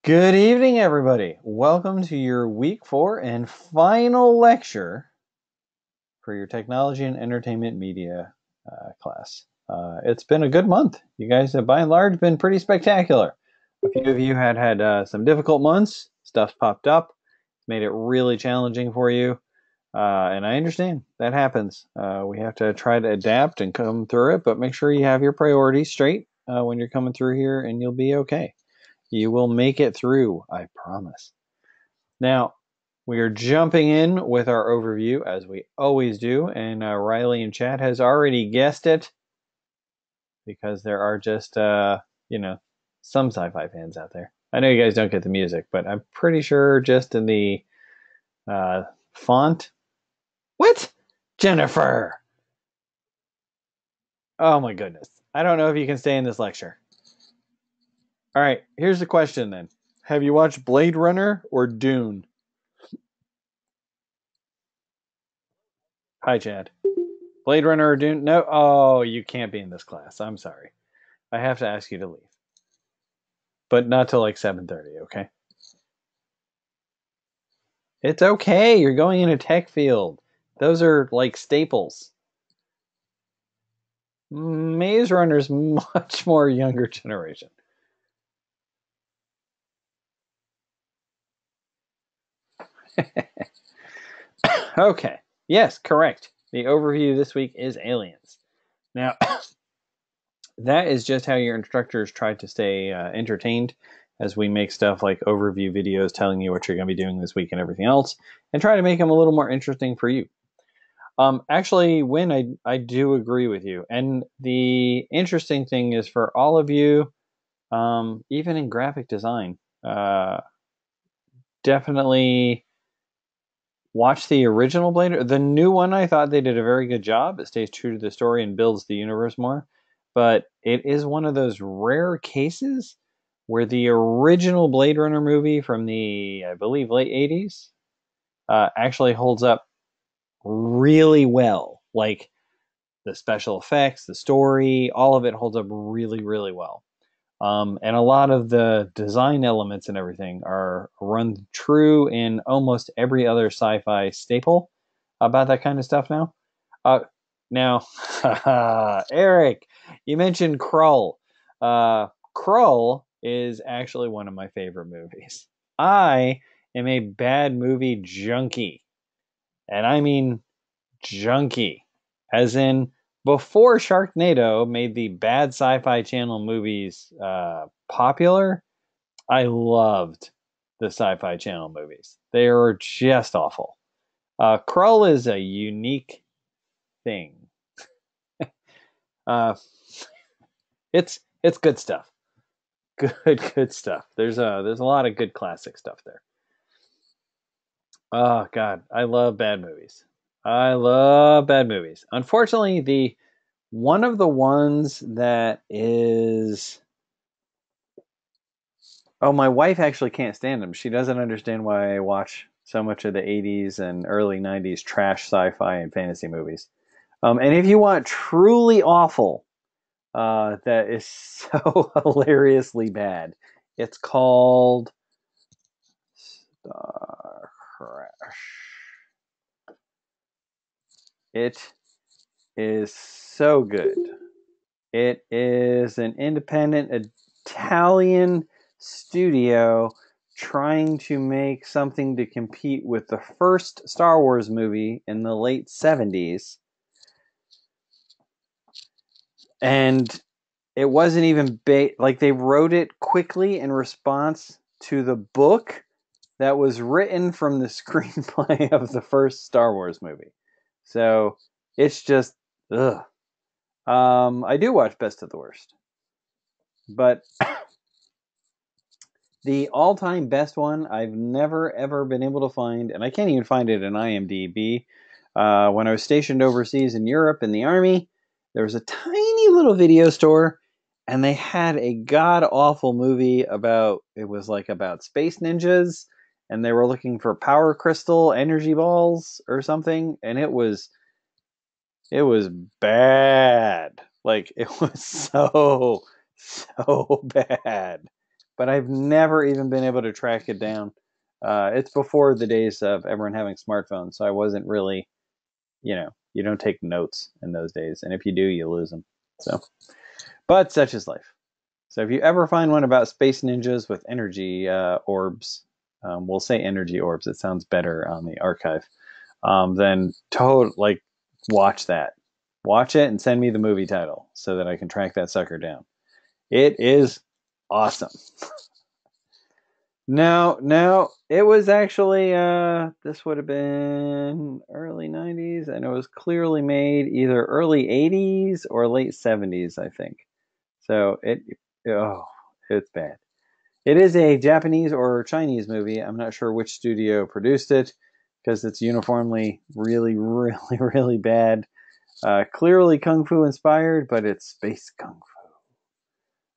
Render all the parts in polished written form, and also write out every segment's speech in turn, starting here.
Good evening, everybody. Welcome to your week 4 and final lecture for your technology and entertainment media class. It's been a good month. You guys have, by and large, been pretty spectacular. A few of you had some difficult months. Stuff's popped up, made it really challenging for you. And I understand that happens. We have to try to adapt and come through it, but make sure you have your priorities straight when you're coming through here, and you'll be okay. You will make it through, I promise. Now, we are jumping in with our overview, as we always do, and Riley in chat has already guessed it, because there are just, some sci-fi fans out there. I know you guys don't get the music, but I'm pretty sure just in the font. What? Jennifer! Oh my goodness. I don't know if you can stay in this lecture. All right, here's the question then. Have you watched Blade Runner or Dune? Hi, Chad. Blade Runner or Dune? No. Oh, you can't be in this class. I'm sorry. I have to ask you to leave. But not till like 7:30, okay? It's okay. You're going in a tech field. Those are like staples. Maze Runner's much more younger generation. Okay. Yes, correct. The overview this week is aliens. Now, that is just how your instructors try to stay entertained as we make stuff like overview videos telling you what you're going to be doing this week and everything else, and try to make them a little more interesting for you. Actually, Win, I do agree with you. And the interesting thing is for all of you, even in graphic design, definitely watch the original Blade. The new one, I thought they did a very good job. It stays true to the story and builds the universe more. But it is one of those rare cases where the original Blade Runner movie from the, I believe, late 80s actually holds up really well. Like the special effects, the story, all of it holds up really, really well. And a lot of the design elements and everything are run true in almost every other sci-fi staple about that kind of stuff now. Now, Eric, you mentioned Krull. Krull is actually one of my favorite movies. I am a bad movie junkie. And I mean junkie. As in, before Sharknado made the bad Sci-Fi Channel movies popular, I loved the Sci-Fi Channel movies. They were just awful. Krull is a unique thing. It's good stuff. Good stuff. There's a lot of good classic stuff there. Oh God, I love bad movies. I love bad movies. Unfortunately, the one of the ones that is... Oh, my wife actually can't stand them. She doesn't understand why I watch so much of the 80s and early 90s trash sci-fi and fantasy movies. And if you want truly awful, that is so hilariously bad, it's called Star Crash. It is so good. It is an independent Italian studio trying to make something to compete with the first Star Wars movie in the late 70s. And it wasn't even like they wrote it quickly in response to the book that was written from the screenplay of the first Star Wars movie. So it's just ugh. I do watch Best of the Worst, but the all-time best one I've never ever been able to find, and I can't even find it in IMDb. When I was stationed overseas in Europe in the Army, there was a tiny little video store, and they had a god-awful movie about, it was like about space ninjas, and they were looking for power crystal energy balls or something, and it was bad. Like, it was so bad. but I've never even been able to track it down. It's before the days of everyone having smartphones, so I wasn't really, you don't take notes in those days, and if you do, you lose them. So, but such is life. So if you ever find one about space ninjas with energy orbs, we'll say energy orbs. It sounds better on the archive. Then watch that. Watch it and send me the movie title so that I can track that sucker down. It is awesome. No, it was actually this would have been early 90s, and it was clearly made either early 80s or late 70s, I think. So it's bad. It is a Japanese or Chinese movie. I'm not sure which studio produced it because it's uniformly really, really, really bad. Clearly kung fu inspired, but it's space kung fu.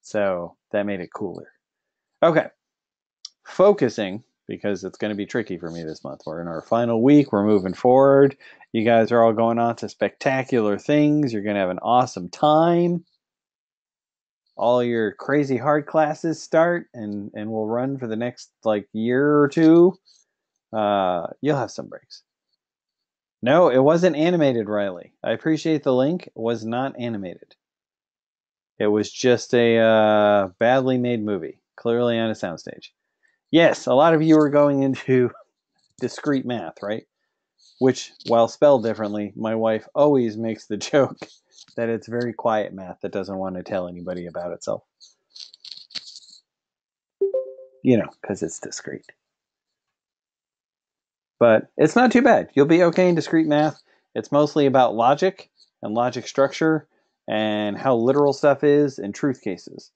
So that made it cooler. Okay. Focusing, because it's going to be tricky for me this month. We're in our final week. We're moving forward. You guys are all going on to spectacular things. You're going to have an awesome time. All your crazy hard classes start and will run for the next year or two. You'll have some breaks. No, it wasn't animated, Riley. I appreciate the link. It was not animated. It was just a badly made movie, clearly on a soundstage. Yes, a lot of you are going into discrete math, right? Which, while spelled differently, my wife always makes the joke that it's very quiet math that doesn't want to tell anybody about itself. Because it's discrete. But it's not too bad. You'll be okay in discrete math. It's mostly about logic and logic structure and how literal stuff is in truth cases.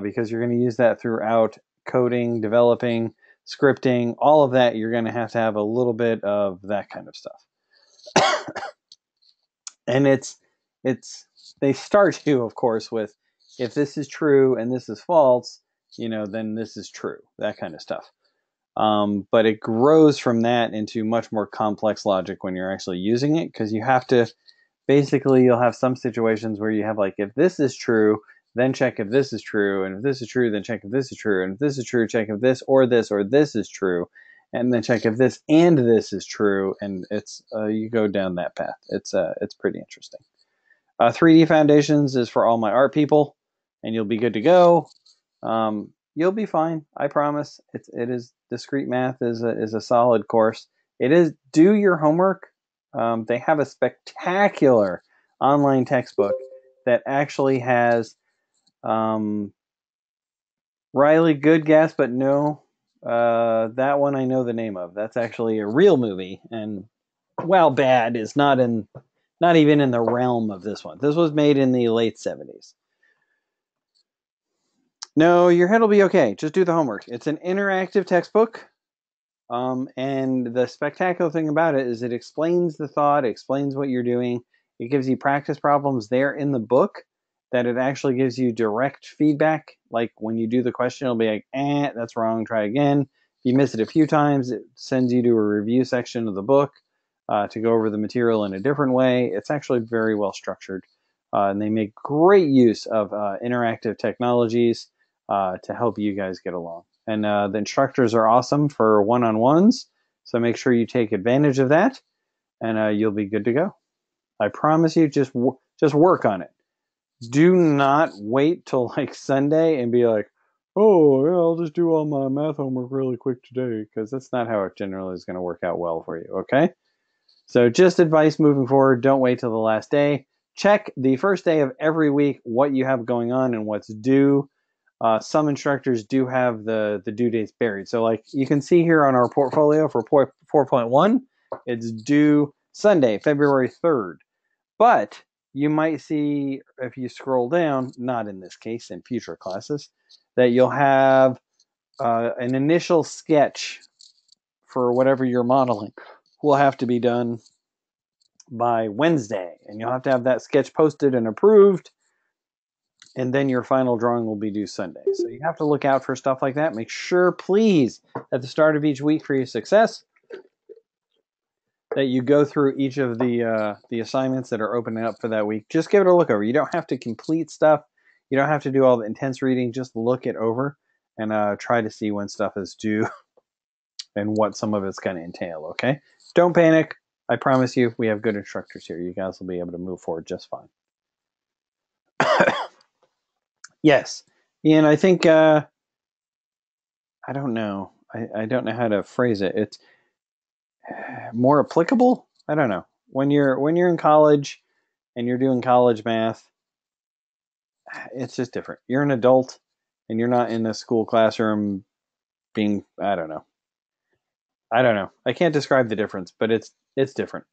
Because you're going to use that throughout coding, developing, scripting, all of that. You're going to have a little bit of that kind of stuff. And they start you, of course, with if this is true and this is false, then this is true, that kind of stuff. But it grows from that into much more complex logic when you're actually using it, because you have to, basically, you'll have some situations where you have if this is true, then check if this is true, and if this is true, then check if this is true, and if this is true, check if this or this is true, and then check if this and this is true, and it's you go down that path. It's pretty interesting. 3D Foundations is for all my art people, and you'll be good to go. You'll be fine, I promise. It is discrete math is a solid course. It is do your homework. They have a spectacular online textbook that actually has Riley, good guess, but no. That one I know the name of. That's actually a real movie, and while bad, is not even in the realm of this one. This was made in the late 70s. No, your head will be okay. Just do the homework. It's an interactive textbook. And the spectacular thing about it is it explains the thought, it explains what you're doing. It gives you practice problems there in the book that it actually gives you direct feedback. Like when you do the question, it'll be like, that's wrong, try again. If you miss it a few times, it sends you to a review section of the book to go over the material in a different way. It's actually very well structured. And they make great use of interactive technologies to help you guys get along. And the instructors are awesome for one-on-ones, so make sure you take advantage of that, and you'll be good to go. I promise you, just work on it. Do not wait till Sunday and be like, oh, yeah, I'll just do all my math homework really quick today, because that's not how it generally is going to work out well for you, okay? So just advice moving forward, don't wait till the last day. Check the first day of every week what you have going on and what's due. Some instructors do have the due dates buried. So you can see here on our portfolio for 4.1, it's due Sunday, February 3rd. But you might see, if you scroll down, not in this case, in future classes, that you'll have an initial sketch for whatever you're modeling will have to be done by Wednesday. And you'll have to have that sketch posted and approved. And then your final drawing will be due Sunday. So you have to look out for stuff like that. Make sure, please, at the start of each week for your success, that you go through each of the assignments that are opening up for that week. Just give it a look over. You don't have to complete stuff. You don't have to do all the intense reading. Just look it over and try to see when stuff is due and what some of it's going to entail, okay? Don't panic. I promise you, we have good instructors here. You guys will be able to move forward just fine. Yes. Ian, I think, I don't know. I don't know how to phrase it. It's more applicable? I don't know. When you're in college and you're doing college math, it's just different. You're an adult and you're not in a school classroom being, I don't know. I can't describe the difference, but it's different.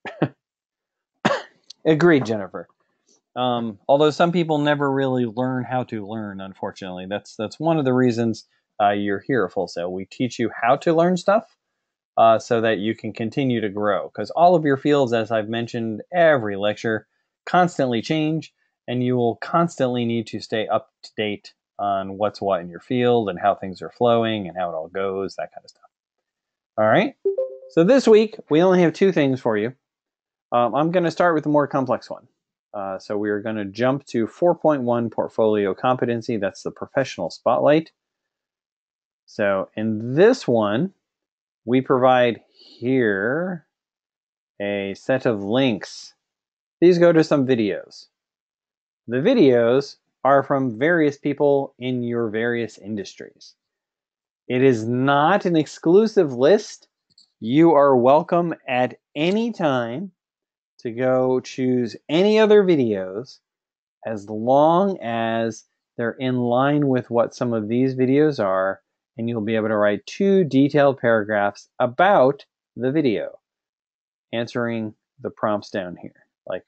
Agreed, Jennifer. Although some people never really learn how to learn, unfortunately. That's one of the reasons you're here at Full Sail. We teach you how to learn stuff so that you can continue to grow. Because all of your fields, as I've mentioned every lecture, constantly change, and you will constantly need to stay up to date on what's what in your field and how things are flowing and how it all goes, that kind of stuff. All right? So this week, we only have 2 things for you. I'm going to start with the more complex one. So we are going to jump to 4.1 portfolio competency. That's the professional spotlight. So in this one, we provide here a set of links. These go to some videos. The videos are from various people in your various industries. It is not an exclusive list. You are welcome at any time to go choose any other videos as long as they're in line with what some of these videos are, and you'll be able to write 2 detailed paragraphs about the video, answering the prompts down here. Like,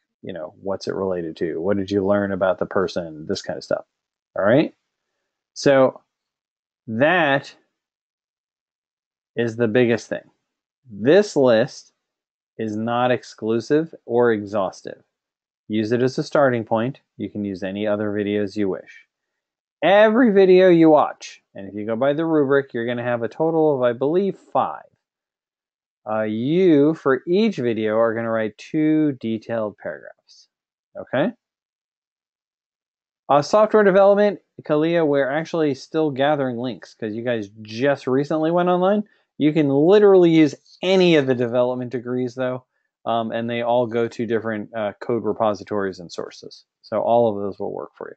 what's it related to? What did you learn about the person? This kind of stuff. All right? So that is the biggest thing. This list is not exclusive or exhaustive. Use it as a starting point. You can use any other videos you wish. Every video you watch, and if you go by the rubric, you're going to have a total of, I believe, 5. You, for each video, are going to write 2 detailed paragraphs. Okay? Software development, Kalia, we're actually still gathering links because you guys just recently went online. You can literally use any of the development degrees, though, and they all go to different code repositories and sources. So all of those will work for you.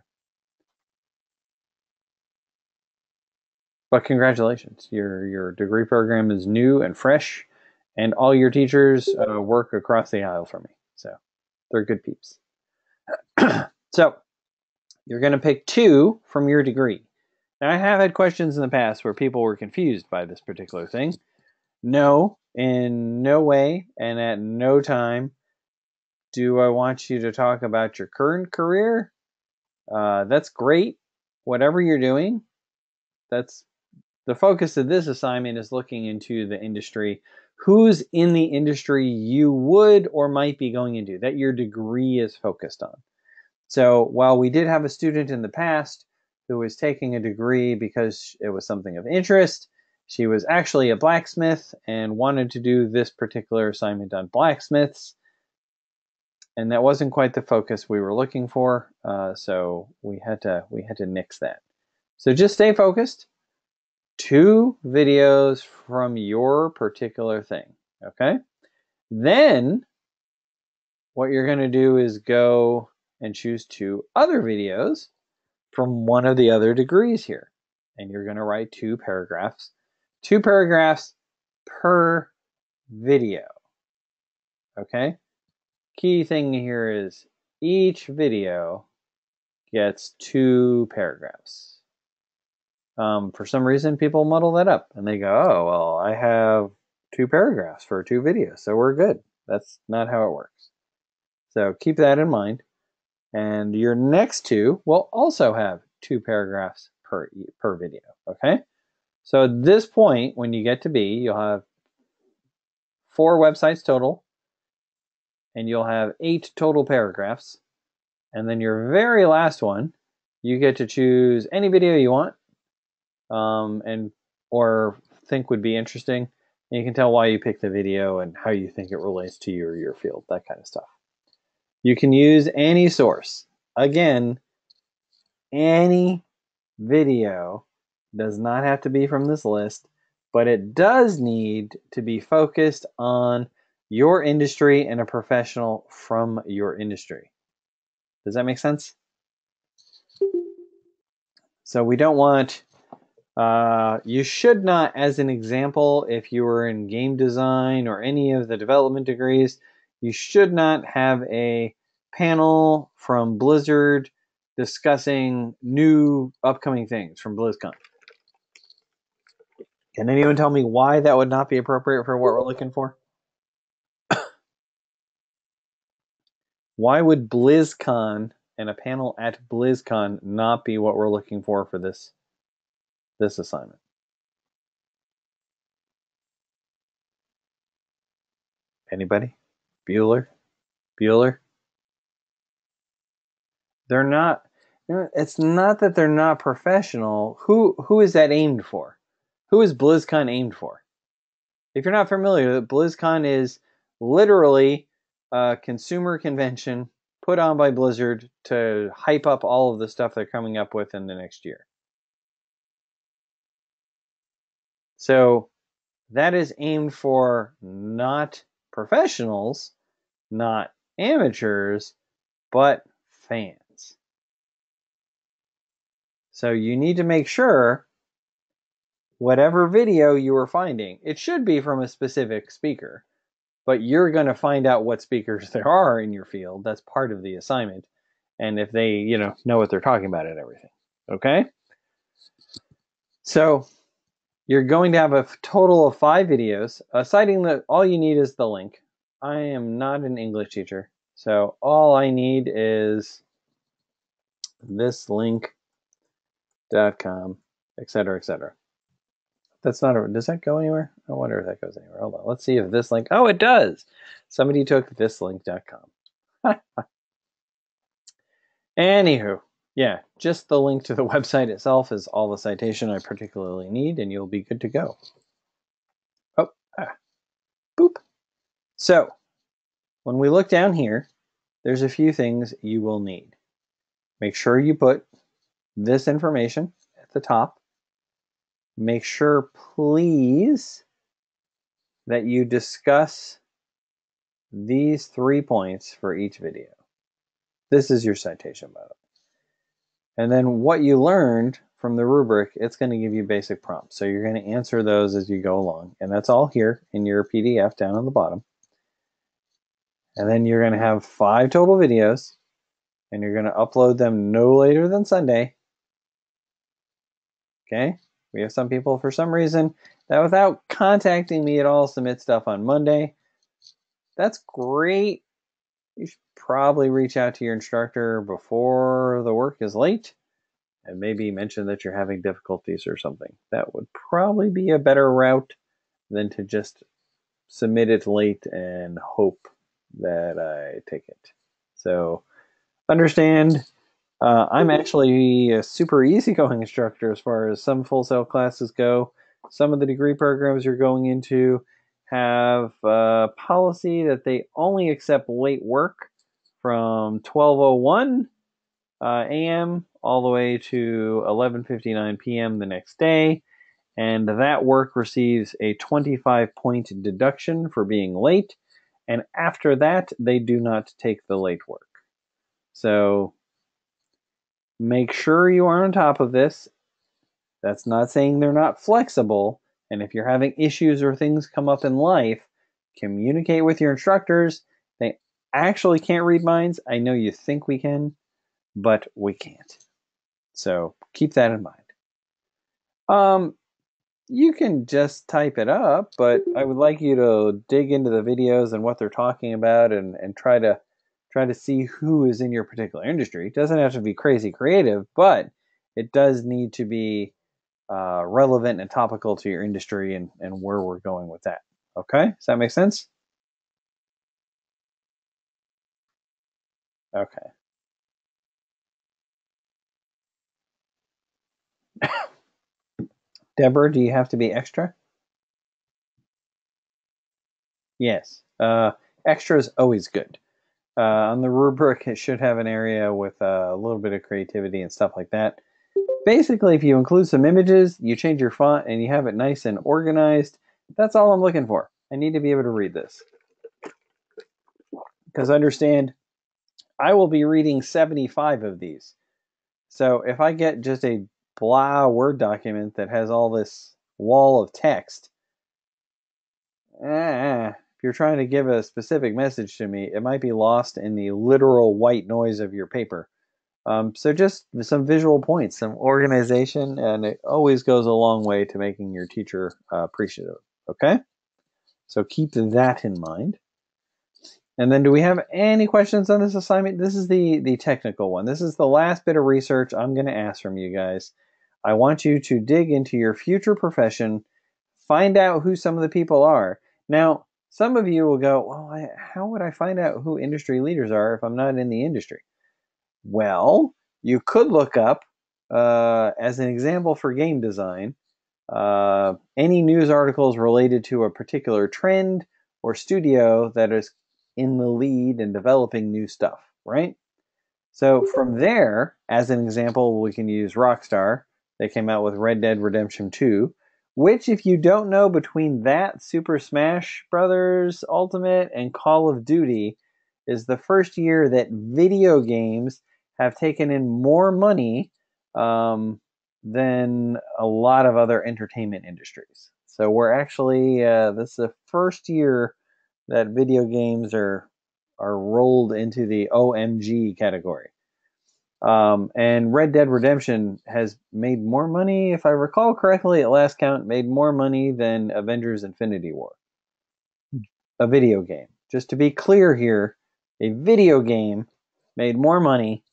But congratulations, your degree program is new and fresh, and all your teachers work across the aisle from me. So they're good peeps. So you're going to pick 2 from your degree. Now, I have had questions in the past where people were confused by this particular thing. No, in no way and at no time do I want you to talk about your current career. That's great. Whatever you're doing, that's the focus of this assignment is looking into the industry. Who's in the industry you would or might be going into that your degree is focused on. So while we did have a student in the past who was taking a degree because it was something of interest, she was actually a blacksmith and wanted to do this particular assignment on blacksmiths. And that wasn't quite the focus we were looking for. So we had to nix that. So just stay focused. 2 videos from your particular thing, okay? Then what you're going to do is go and choose 2 other videos from one of the other degrees here. And you're going to write 2 paragraphs. 2 paragraphs per video, okay? Key thing here is each video gets 2 paragraphs. For some reason, people muddle that up and they go, oh, well, I have 2 paragraphs for 2 videos, so we're good. That's not how it works. So keep that in mind. And your next 2 will also have 2 paragraphs per video, okay? So at this point, when you get to B, you'll have 4 websites total, and you'll have 8 total paragraphs. And then your very last one, you get to choose any video you want, or think would be interesting. And you can tell why you picked the video and how you think it relates to your field, that kind of stuff. You can use any source. Again, any video Does not have to be from this list, but it does need to be focused on your industry and a professional from your industry. Does that make sense? So we don't want, you should not, as an example, if you were in game design or any of the development degrees, you should not have a panel from Blizzard discussing new upcoming things from BlizzCon. Can anyone tell me why that would not be appropriate for what we're looking for? Why would BlizzCon and a panel at BlizzCon not be what we're looking for this assignment? Anybody? Bueller? They're not. It's not that they're not professional. Who is that aimed for? Who is BlizzCon aimed for? If you're not familiar, BlizzCon is literally a consumer convention put on by Blizzard to hype up all of the stuff they're coming up with in the next year. So that is aimed for not professionals, not amateurs, but fans. So you need to make sure whatever video you are finding, it should be from a specific speaker, but you're going to find out what speakers there are in your field. That's part of the assignment. And if they, know what they're talking about and everything. Okay? So you're going to have a total of 5 videos, citing that all you need is the link. I am not an English teacher, so all I need is this link.com, etc., etc. That's not a, does that go anywhere? I wonder if that goes anywhere. Hold on, let's see if this link, oh, it does. Somebody took thislink.com. Anywho, yeah, just the link to the website itself is all the citation I particularly need, and you'll be good to go. Oh, boop. So, when we look down here, there's a few things you will need. Make sure you put this information at the top. Make sure, please, that you discuss these 3 points for each video. This is your citation, by the way. And then what you learned from the rubric, it's going to give you basic prompts. So you're going to answer those as you go along. And that's all here in your PDF down on the bottom. And then you're going to have 5 total videos. And you're going to upload them no later than Sunday. Okay? We have some people, for some reason, that without contacting me at all, submit stuff on Monday. That's great. You should probably reach out to your instructor before the work is late and maybe mention that you're having difficulties or something. That would probably be a better route than to just submit it late and hope that I take it. So understand, I'm actually a super easygoing instructor as far as some full sail classes go. Some of the degree programs you're going into have a policy that they only accept late work from 12:01 a.m. all the way to 11:59 p.m. the next day, and that work receives a 25-point deduction for being late, and after that, they do not take the late work. So make sure you are on top of this. That's not saying they're not flexible, and if you're having issues or things come up in life, communicate with your instructors. They actually can't read minds. I know you think we can, but we can't. So keep that in mind. You can just type it up, but I would like you to dig into the videos and what they're talking about and try to see who is in your particular industry. It doesn't have to be crazy creative, but it does need to be relevant and topical to your industry and where we're going with that. Okay? Does that make sense? Okay. Deborah, do you have to be extra? Yes. Extra is always good. On the rubric, it should have an area with a little bit of creativity and stuff like that. Basically, if you include some images, you change your font, and you have it nice and organized, that's all I'm looking for. I need to be able to read this. Because understand, I will be reading 75 of these. So if I get just a blah Word document that has all this wall of text, if you're trying to give a specific message to me, it might be lost in the literal white noise of your paper. So just some visual points, some organization, and it always goes a long way to making your teacher appreciative. Okay? So keep that in mind. And then do we have any questions on this assignment? This is the technical one. This is the last bit of research I'm going to ask from you guys. I want you to dig into your future profession, find out who some of the people are. Now, some of you will go, well, how would I find out who industry leaders are if I'm not in the industry? Well, you could look up, as an example for game design, any news articles related to a particular trend or studio that is in the lead and developing new stuff, right? So from there, as an example, we can use Rockstar. They came out with Red Dead Redemption 2, which, if you don't know, between that, Super Smash Brothers Ultimate, and Call of Duty, is the first year that video games have taken in more money than a lot of other entertainment industries. So we're actually, this is the first year that video games are rolled into the OMG category. And Red Dead Redemption has made more money, if I recall correctly, at last count, made more money than Avengers Infinity War. A video game. Just to be clear here, a video game made more money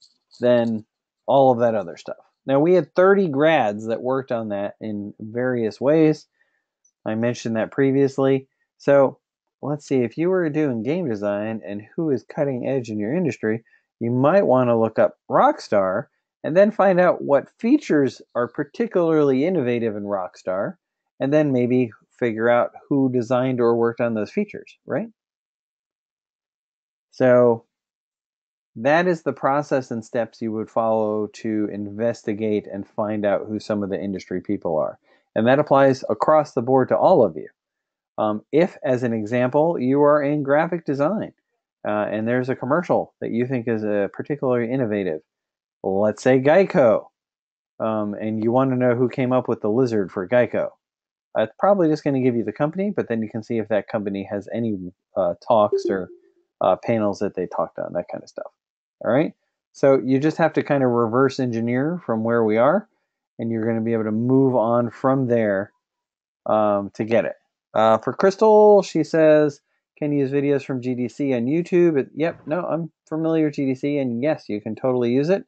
than all of that other stuff. Now, we had 30 grads that worked on that in various ways. I mentioned that previously. So let's see, if you were doing game design and who is cutting edge in your industry, you might want to look up Rockstar and then find out what features are particularly innovative in Rockstar, and then maybe figure out who designed or worked on those features, right? So that is the process and steps you would follow to investigate and find out who some of the industry people are. And that applies across the board to all of you. If, as an example, you are in graphic design and there's a commercial that you think is particularly innovative, let's say Geico, and you want to know who came up with the lizard for Geico, it's probably just going to give you the company, but then you can see if that company has any talks or panels that they talked on, that kind of stuff. All right? So you just have to kind of reverse engineer from where we are, and you're going to be able to move on from there to get it. For Crystal, she says, can you use videos from Gdc and YouTube? Yep, no, I'm familiar with Gdc, and yes, you can totally use it.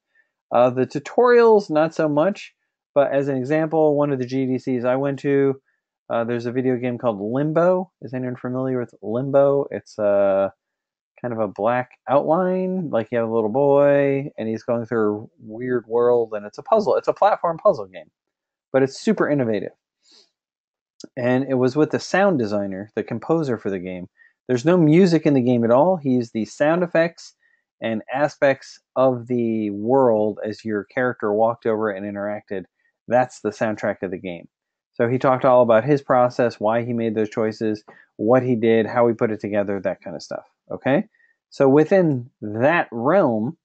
The tutorials, not so much, but as an example, one of the GDCs I went to, there's a video game called Limbo. Is anyone familiar with Limbo? It's kind of a black outline, like you have a little boy, and he's going through a weird world, and it's a puzzle. It's a platform puzzle game, but it's super innovative. And it was with the sound designer, the composer for the game. There's no music in the game at all. He used the sound effects and aspects of the world as your character walked over and interacted. That's the soundtrack of the game. So he talked all about his process, why he made those choices, what he did, how he put it together, that kind of stuff. Okay? So within that realm,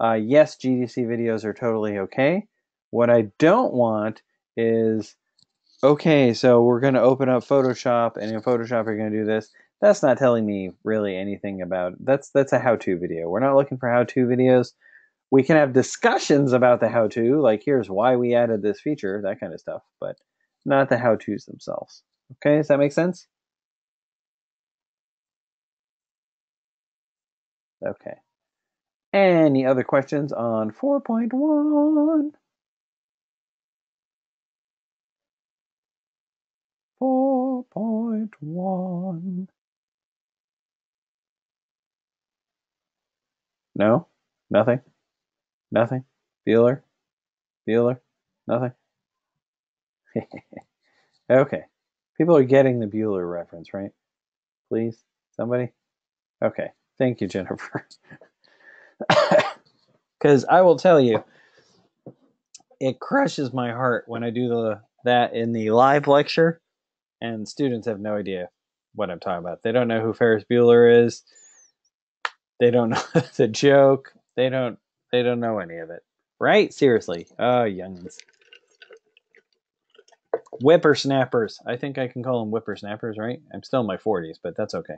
yes, GDC videos are totally okay. What I don't want is, okay, so we're going to open up Photoshop, and in Photoshop you're going to do this. That's not telling me really anything about it. That's a how-to video. We're not looking for how-to videos. We can have discussions about the how-to, like here's why we added this feature, that kind of stuff, but not the how-tos themselves. Okay, does that make sense? Okay. Any other questions on 4.1? 4.1. No? Nothing? Nothing? Bueller? Bueller? Nothing? Okay. People are getting the Bueller reference, right? Please? Somebody? Okay. Thank you, Jennifer. Because I will tell you, It crushes my heart when I do that in the live lecture, and students have no idea what I'm talking about. They don't know who Ferris Bueller is. They don't know the joke. They don't know any of it. Right? Seriously. Oh, youngins. Whippersnappers. I think I can call them whippersnappers, right? I'm still in my 40s, but that's okay.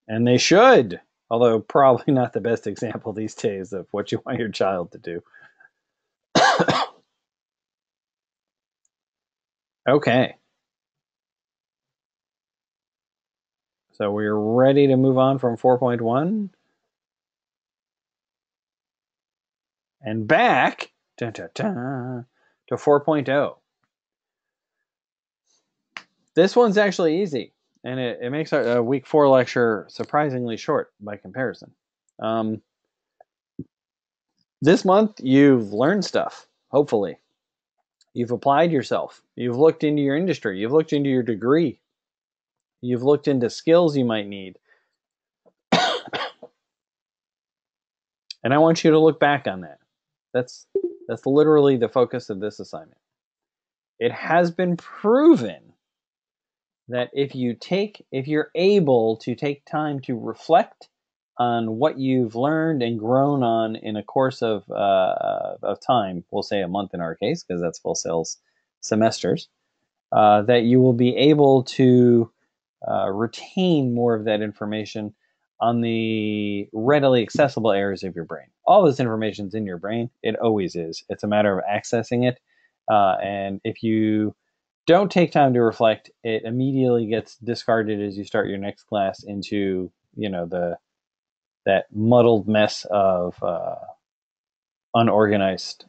And they should. Although probably not the best example these days of what you want your child to do. Okay. So we're ready to move on from 4.1 and back to 4.0. This one's actually easy, and it makes a week 4 lecture surprisingly short by comparison. This month, you've learned stuff, hopefully. You've applied yourself. You've looked into your industry. You've looked into your degree. You've looked into skills you might need. And I want you to look back on that. That's literally the focus of this assignment. It has been proven that if you're able to take time to reflect on what you've learned and grown on in a course of time, we'll say a month in our case, because that's full sales semesters, that you will be able to retain more of that information on the readily accessible areas of your brain. All this information is in your brain. It always is. It's a matter of accessing it. And if you don't take time to reflect, it immediately gets discarded as you start your next class into, that muddled mess of unorganized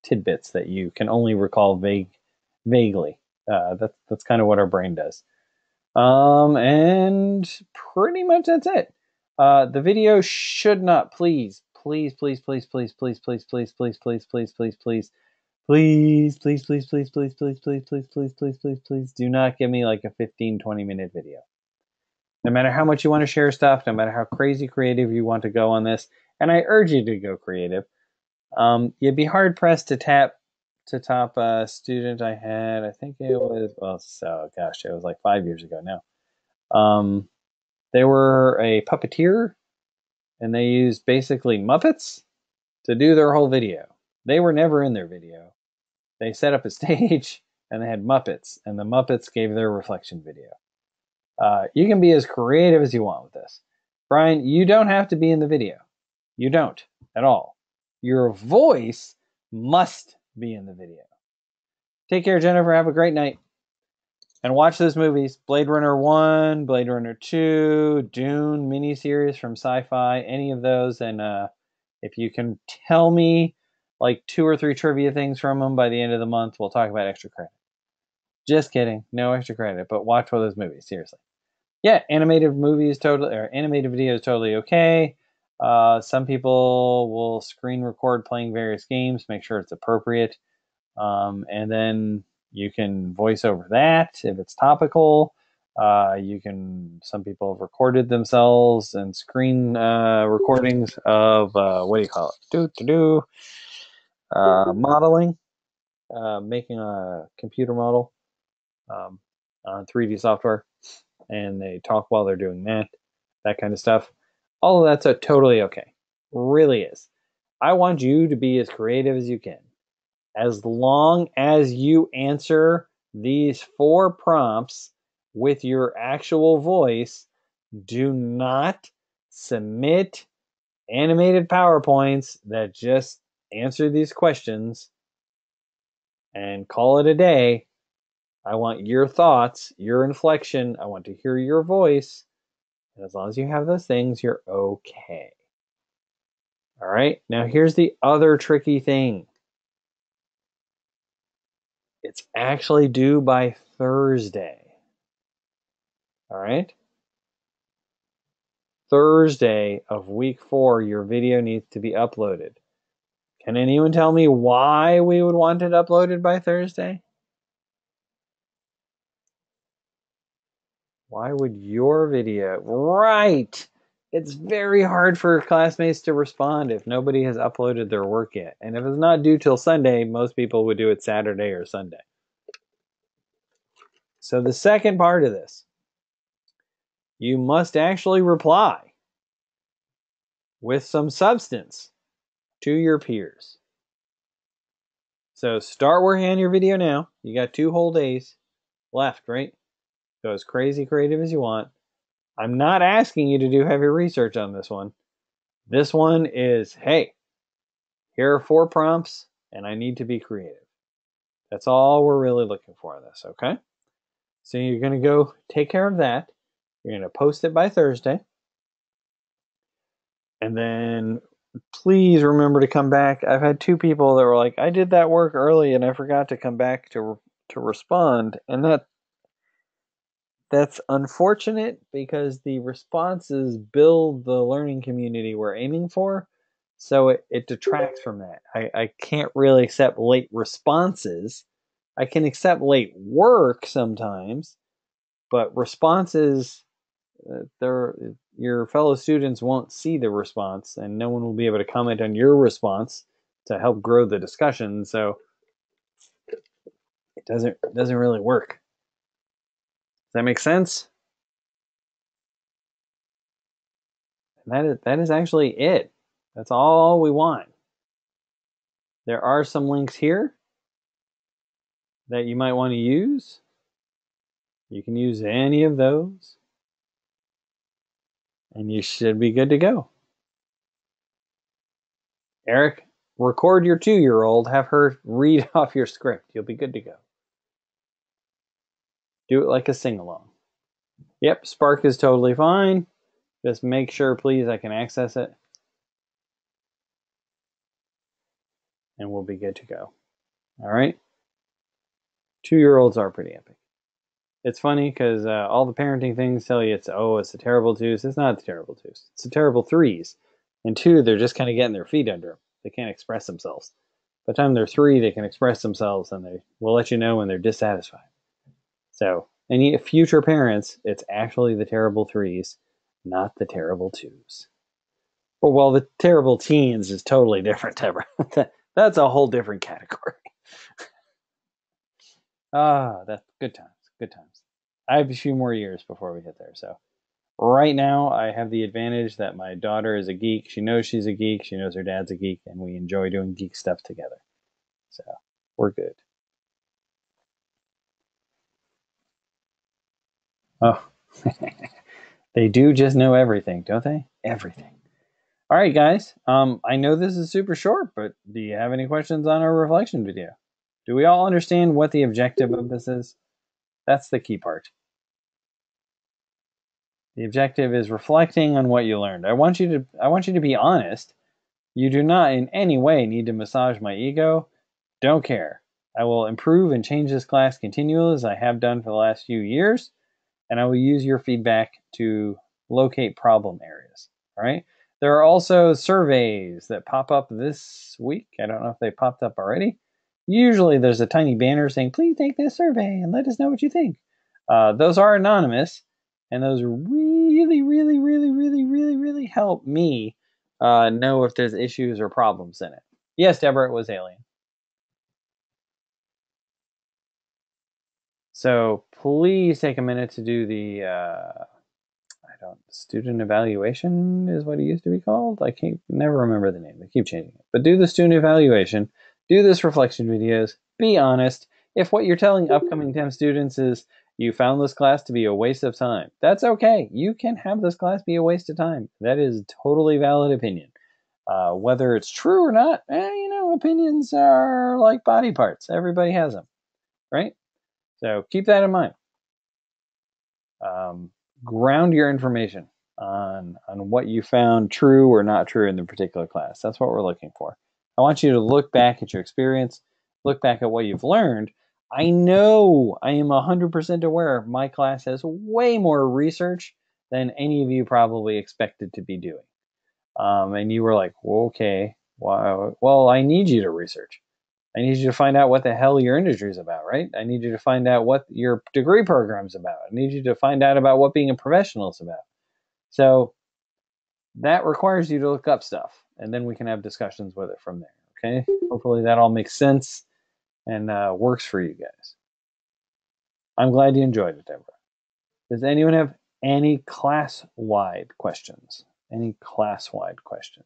tidbits that you can only recall vaguely. That's kind of what our brain does. And pretty much that's it. The video should not, please do not give me like a 15-20 minute video. No matter how much you want to share stuff, no matter how crazy creative you want to go on this, and I urge you to go creative, you'd be hard pressed to top a student I had. I think it was, it was like 5 years ago now. They were a puppeteer, and they used basically Muppets to do their whole video. They were never in their video. They set up a stage, and they had Muppets, and the Muppets gave their reflection video. You can be as creative as you want with this. Brian, you don't have to be in the video. You don't at all. Your voice must be in the video. Take care, Jennifer. Have a great night. And watch those movies. Blade Runner 1, Blade Runner 2, Dune miniseries from Sci-Fi, any of those. And if you can tell me like 2 or 3 trivia things from them by the end of the month, we'll talk about extra credit. Just kidding. No extra credit, but watch one of those movies. Seriously. Yeah, animated video is totally okay. Some people will screen record playing various games, make sure it's appropriate. And then you can voice over that if it's topical. Some people have recorded themselves and screen recordings of, modeling, making a computer model on 3D software. And they talk while they're doing that kind of stuff. All of that's totally okay. Really is. I want you to be as creative as you can. As long as you answer these 4 prompts with your actual voice, do not submit animated PowerPoints that just answer these questions and call it a day. I want your thoughts, your inflection. I want to hear your voice. And as long as you have those things, you're okay. All right. Now, here's the other tricky thing. It's actually due by Thursday. All right. Thursday of week 4, your video needs to be uploaded. Can anyone tell me why we would want it uploaded by Thursday? Why would your video? Right. it's very hard for classmates to respond if nobody has uploaded their work yet. And if it's not due till Sunday, most people would do it Saturday or Sunday. So the second part of this, you must actually reply with some substance to your peers. So start working on your video now. You got 2 whole days left, right? Go as crazy creative as you want. I'm not asking you to do heavy research on this one. This one is, hey, here are 4 prompts, and I need to be creative. That's all we're really looking for in this, okay? So you're going to go take care of that. You're going to post it by Thursday. And then please remember to come back. I've had 2 people that were like, I did that work early and I forgot to come back to respond. And that's unfortunate because the responses build the learning community we're aiming for. So it detracts from that. I can't really accept late responses. I can accept late work sometimes, but responses, your fellow students won't see the response, and no one will be able to comment on your response to help grow the discussion. So it doesn't really work. Does that make sense? And that is actually it. That's all we want. There are some links here that you might want to use. You can use any of those, and you should be good to go. Eric, record your 2-year-old, have her read off your script. You'll be good to go. Do it like a sing-along. Yep, Spark is totally fine. Just make sure, please, I can access it. And we'll be good to go. All right? 2-year-olds are pretty epic. It's funny because all the parenting things tell you it's the terrible 2s. It's not the terrible 2s. It's the terrible 3s. And 2, they're just kind of getting their feet under them. They can't express themselves. By the time they're 3, they can express themselves, and they will let you know when they're dissatisfied. So, any future parents, it's actually the terrible 3s, not the terrible 2s. Well, the terrible teens is totally different, Deborah. That's a whole different category. That's good times. Good times. I have a few more years before we get there. So right now I have the advantage that my daughter is a geek. She knows she's a geek. She knows her dad's a geek, and we enjoy doing geek stuff together. So we're good. Oh, they do just know everything, don't they? Everything. All right, guys. I know this is super short, but do you have any questions on our reflection video? Do we all understand what the objective of this is? That's the key part. The objective is reflecting on what you learned. I want you to be honest. You do not in any way need to massage my ego. Don't care. I will improve and change this class continually as I have done for the last few years, and I will use your feedback to locate problem areas. All right? There are also surveys that pop up this week. I don't know if they popped up already. Usually there's a tiny banner saying, please take this survey and let us know what you think. Those are anonymous, and those really, really, really, really, really, really help me know if there's issues or problems in it. Yes, Deborah, it was Alien. So please take a minute to do the student evaluation is what it used to be called. I can't never remember the name. They keep changing it. But do the student evaluation. Do this reflection videos. Be honest. If what you're telling upcoming 10 students is you found this class to be a waste of time, that's okay. You can have this class be a waste of time. That is totally valid opinion. Whether it's true or not, opinions are like body parts. Everybody has them, right? So keep that in mind. Ground your information on what you found true or not true in the particular class. That's what we're looking for. I want you to look back at your experience, look back at what you've learned. I know I am 100% aware my class has way more research than any of you probably expected to be doing. And you were like, well, okay, well, I need you to research. I need you to find out what the hell your industry is about, right? I need you to find out what your degree program's about. I need you to find out about what being a professional is about. So that requires you to look up stuff, and then we can have discussions with it from there. Okay? Hopefully that all makes sense and works for you guys. I'm glad you enjoyed it, Deborah. Does anyone have any class-wide questions? Any class-wide questions?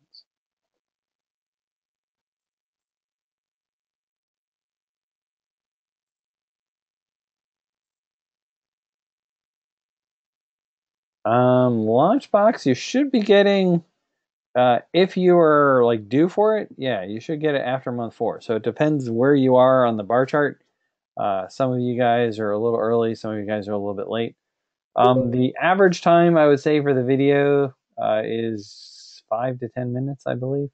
Launchbox, you should be getting, if you are like due for it, yeah, you should get it after month 4. So it depends where you are on the bar chart. Some of you guys are a little early, some of you guys are a little bit late. The average time I would say for the video is 5 to 10 minutes, I believe.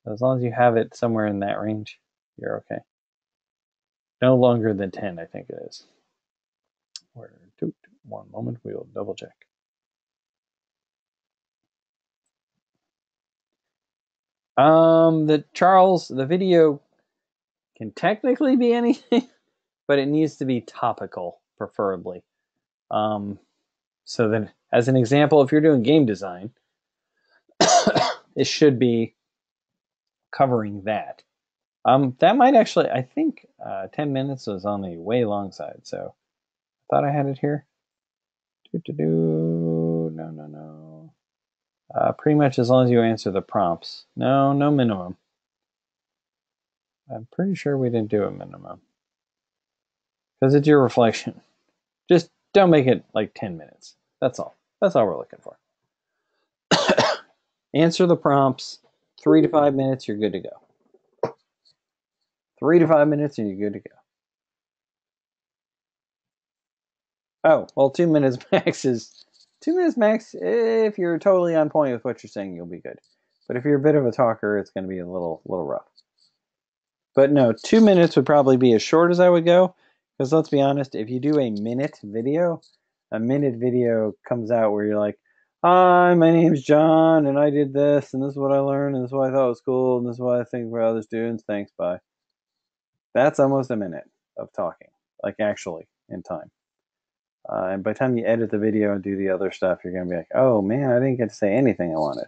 So as long as you have it somewhere in that range, you're okay. No longer than 10, I think it is. One moment, we will double check. The video can technically be anything, but it needs to be topical, preferably. So that, as an example, if you're doing game design, it should be covering that. That might actually, I think 10 minutes was on the way long side, so I thought I had it here. No. Pretty much as long as you answer the prompts. No minimum. I'm pretty sure we didn't do a minimum. Because it's your reflection. Just don't make it like 10 minutes. That's all. That's all we're looking for. Answer the prompts. 3 to 5 minutes, you're good to go. 3 to 5 minutes and you're good to go. Oh, well, 2 minutes max is 2 minutes max. If you're totally on point with what you're saying, you'll be good. But if you're a bit of a talker, it's going to be a little rough. But no, 2 minutes would probably be as short as I would go. Because let's be honest, if you do a minute video comes out where you're like, hi, my name's John, and I did this, and this is what I learned, and this is what I thought was cool, and this is what I think for other students. Thanks, bye. That's almost a minute of talking, like actually in time. And by the time you edit the video and do the other stuff, you're going to be like, oh man, I didn't get to say anything I wanted.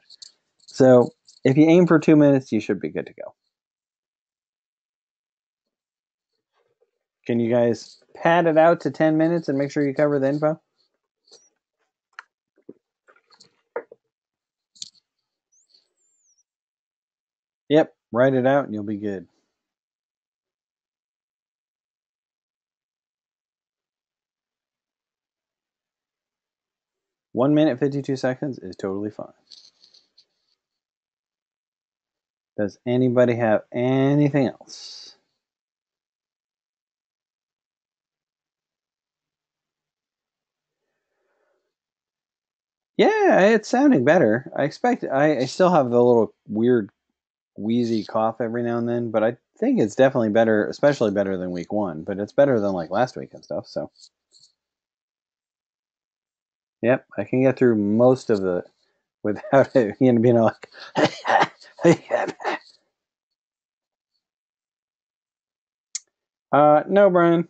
So if you aim for 2 minutes, you should be good to go. Can you guys pad it out to 10 minutes and make sure you cover the info? Yep, write it out and you'll be good. One minute, 52 seconds is totally fine. Does anybody have anything else? Yeah, it's sounding better. I still have the little weird wheezy cough every now and then, but I think it's definitely better, especially better than week 1, but it's better than like last week and stuff, so. Yep, I can get through most of it without it being like, no, Brian.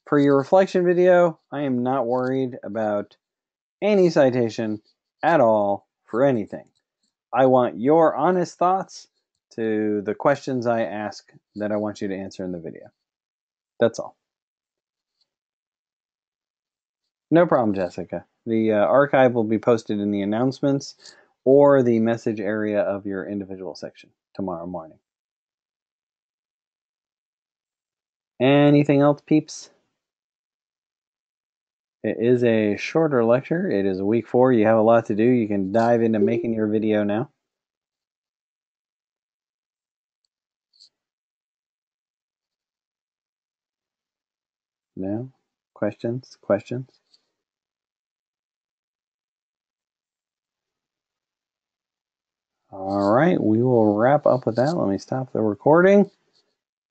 For your reflection video, I am not worried about any citation at all for anything. I want your honest thoughts to the questions I ask that I want you to answer in the video. That's all. No problem, Jessica. The archive will be posted in the announcements or the message area of your individual section tomorrow morning. Anything else, peeps? It is a shorter lecture. It is week 4. You have a lot to do. You can dive into making your video now. No? Questions? All right, we will wrap up with that. Let me stop the recording.